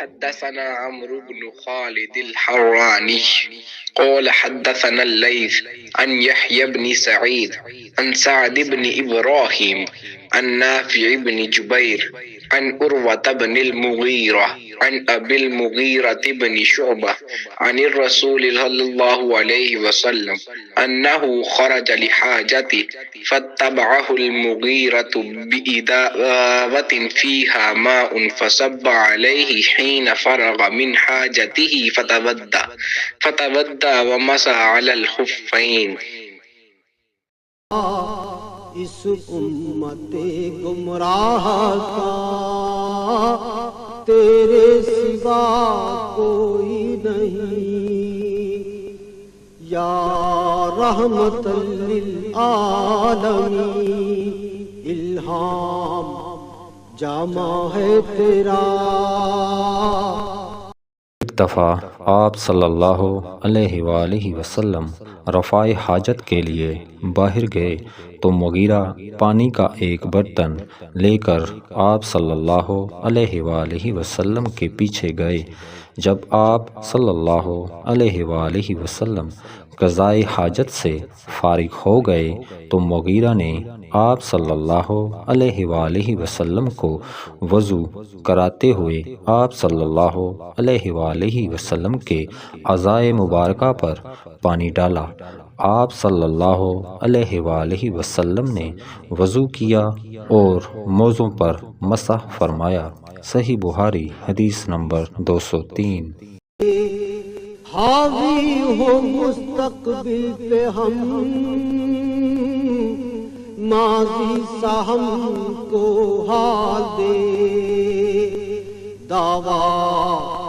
حدثنا عمرو بن خالد الحراني قال حدثنا الليث عن يحيى بن سعيد عن سعد بن إبراهيم عن نافع بن جبير عن عروة بن المغيرة عن أبي المغيرة بن شعبة عن الرسول صلى الله عليه وسلم أنه خرج لحاجته فاتبعه المغيرة بإداوة فيها ماء فصب عليه حين فرغ من حاجته فتودى ومسح على الخفين. اس امت گمراہ کا تیرے سوا کوئی نہیں، یا رحمت للعالمین الہام جامع ہے تیرا۔ ایک دفعہ آپ صلی اللہ علیہ وآلہ وسلم رفع حاجت کے لیے باہر گئے تو مغیرہ پانی کا ایک برتن لے کر آپ صلی اللہ علیہ وآلہ وسلم کے پیچھے گئے۔ جب آپ صلی اللہ علیہ وآلہ وسلم قضائے حاجت سے فارغ ہو گئے تو مغیرہ نے آپ صلی اللہ علیہ وآلہ وسلم کو وضو کراتے ہوئے آپ صلی اللہ علیہ وآلہ وسلم کے اعضائے مبارکہ پر پانی ڈالا۔ آپ صلی اللہ علیہ وآلہ وسلم نے وضو کیا اور موزوں پر مسح فرمایا۔ صحیح بخاری حدیث نمبر 203۔ حاوی ہو مستقبل پہ ہم، ماضی سا ہم کو حال دے، دعویٰ